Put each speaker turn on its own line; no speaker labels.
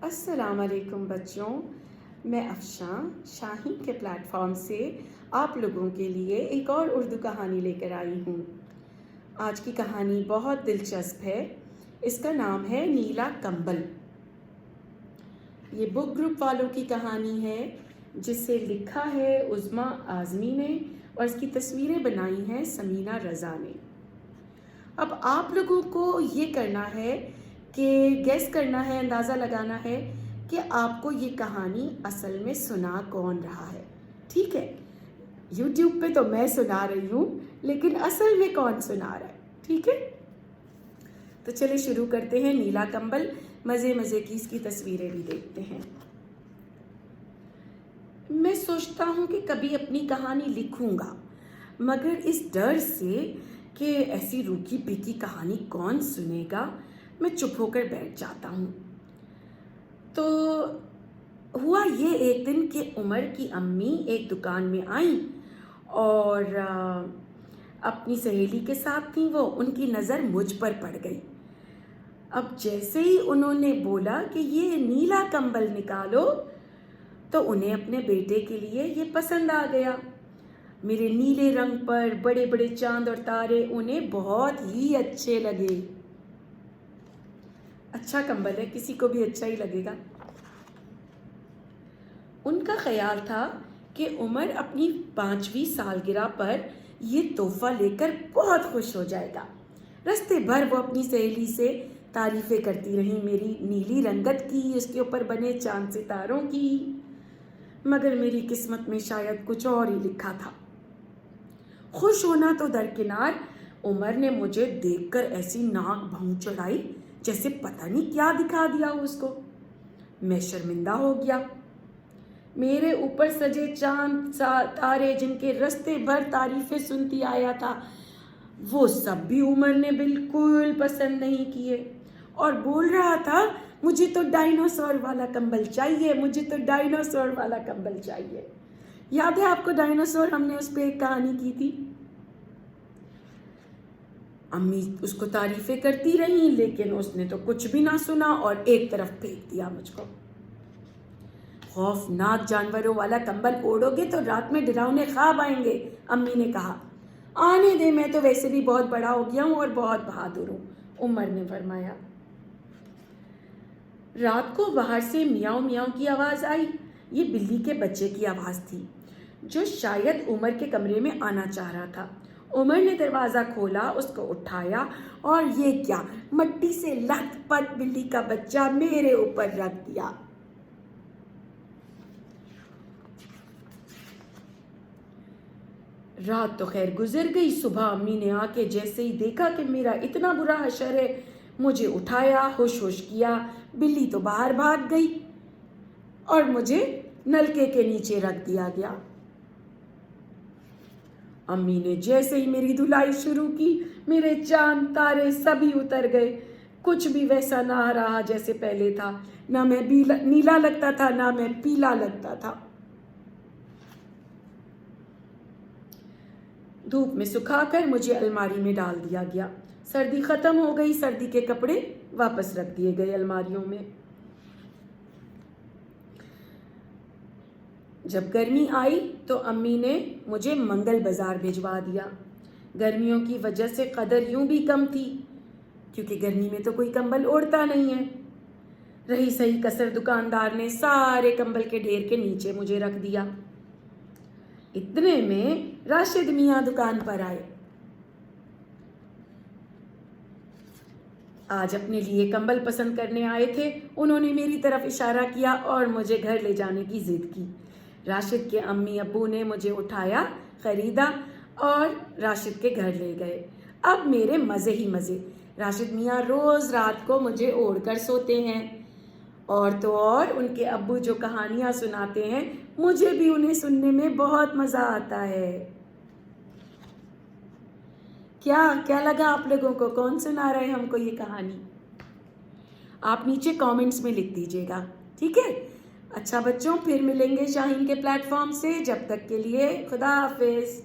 السلام علیکم بچوں، میں افشاں شاہین کے پلیٹ فارم سے آپ لوگوں کے لیے ایک اور اردو کہانی لے کر آئی ہوں۔ آج کی کہانی بہت دلچسپ ہے۔ اس کا نام ہے نیلا کمبل۔ یہ بک گروپ والوں کی کہانی ہے جسے لکھا ہے عظمیٰ اعظمی نے اور اس کی تصویریں بنائی ہیں سمینہ رضا نے۔ اب آپ لوگوں کو یہ کرنا ہے کہ گیس کرنا ہے، اندازہ لگانا ہے کہ آپ کو یہ کہانی اصل میں سنا کون رہا ہے۔ ٹھیک ہے، یوٹیوب پہ تو میں سنا رہی ہوں، لیکن اصل میں کون سنا رہا ہے؟ ٹھیک ہے، تو چلے شروع کرتے ہیں۔ نیلا کمبل، مزے مزے کی اس کی تصویریں بھی دیکھتے ہیں۔ میں سوچتا ہوں کہ کبھی اپنی کہانی لکھوں گا، مگر اس ڈر سے کہ ایسی روکھی پیکی کہانی کون سنے گا، میں چپ ہو کر بیٹھ جاتا ہوں۔ تو ہوا یہ ایک دن کہ عمر کی امی ایک دکان میں آئیں اور اپنی سہیلی کے ساتھ تھیں وہ، ان کی نظر مجھ پر پڑ گئی۔ اب جیسے ہی انہوں نے بولا کہ یہ نیلا کمبل نکالو تو انہیں اپنے بیٹے کے لیے یہ پسند آ گیا۔ میرے نیلے رنگ پر بڑے بڑے چاند اور تارے انہیں بہت ہی اچھے لگے۔ اچھا کمبل ہے، کسی کو بھی اچھا ہی لگے گا۔ ان کا خیال تھا کہ عمر اپنی 5ویں سالگرہ پر یہ تحفہ لے کر بہت خوش ہو جائے گا۔ رستے بھر وہ اپنی سہیلی سے تعریفیں کرتی رہیں، میری نیلی رنگت کی، اس کے اوپر بنے چاند ستاروں کی، مگر میری قسمت میں شاید کچھ اور ہی لکھا تھا۔ خوش ہونا تو درکنار، عمر نے مجھے دیکھ کر ایسی ناک بھون چڑھائی جیسے پتہ نہیں کیا دکھا دیا اس کو۔ میں شرمندہ ہو گیا۔ میرے اوپر سجے چاند تارے جن کے رستے بھر تعریفیں سنتی آیا تھا، وہ سب بھی عمر نے بالکل پسند نہیں کیے اور بول رہا تھا مجھے تو ڈائناسور والا کمبل چاہیے، مجھے تو ڈائناسور والا کمبل چاہیے۔ یاد ہے آپ کو ڈائناسور؟ ہم نے اس پہ ایک کہانی کی تھی۔ امی اس کو تعریفیں کرتی رہیں لیکن اس نے تو کچھ بھی نہ سنا اور ایک طرف پھینک دیا مجھ کو۔ خوفناک جانوروں والا کمبل اوڑھو گے تو رات میں ڈراؤنے خواب آئیں گے، امی نے کہا۔ آنے دے، میں تو ویسے بھی بہت بڑا ہو گیا ہوں اور بہت بہادر ہوں، عمر نے فرمایا۔ رات کو باہر سے میاؤ میاؤ کی آواز آئی۔ یہ بلی کے بچے کی آواز تھی جو شاید عمر کے کمرے میں آنا چاہ رہا تھا۔ عمر نے دروازہ کھولا، اس کو اٹھایا اور یہ کیا، مٹی سے لت پت بلی کا بچہ میرے اوپر رکھ دیا۔ رات تو خیر گزر گئی۔ صبح امی نے آ کے جیسے ہی دیکھا کہ میرا اتنا برا حشر ہے، مجھے اٹھایا، ہوش ہوش کیا۔ بلی تو باہر بھاگ گئی اور مجھے نلکے کے نیچے رکھ دیا گیا۔ امی نے جیسے ہی میری دھلائی شروع کی، میرے چاند تارے سبھی اتر گئے۔ کچھ بھی ویسا نہ رہا جیسے پہلے تھا، نہ میں نیلا لگتا تھا نہ میں پیلا لگتا تھا۔ دھوپ میں سکھا کر مجھے الماری میں ڈال دیا گیا۔ سردی ختم ہو گئی، سردی کے کپڑے واپس رکھ دیے گئے الماریوں میں۔ جب گرمی آئی تو امی نے مجھے منگل بازار بھجوا دیا۔ گرمیوں کی وجہ سے قدر یوں بھی کم تھی کیونکہ گرمی میں تو کوئی کمبل اوڑھتا نہیں ہے۔ رہی سہی کسر دکاندار نے سارے کمبل کے ڈھیر کے نیچے مجھے رکھ دیا۔ اتنے میں راشد میاں دکان پر آئے۔ آج اپنے لیے کمبل پسند کرنے آئے تھے۔ انہوں نے میری طرف اشارہ کیا اور مجھے گھر لے جانے کی ضد کی۔ راشد کے امی ابو نے مجھے اٹھایا، خریدا اور راشد کے گھر لے گئے۔ اب میرے مزے ہی مزے۔ راشد میاں روز رات کو مجھے اوڑھ کر سوتے ہیں، اور تو اور ان کے ابو جو کہانیاں سناتے ہیں مجھے بھی انہیں سننے میں بہت مزہ آتا ہے۔ کیا لگا آپ لوگوں کو؟ کون سنا رہے ہم کو یہ کہانی؟ آپ نیچے کامنٹس میں لکھ دیجیے گا، ٹھیک ہے؟ اچھا بچوں، پھر ملیں گے شاہین کے پلیٹ فارم سے۔ جب تک کے لیے خدا حافظ۔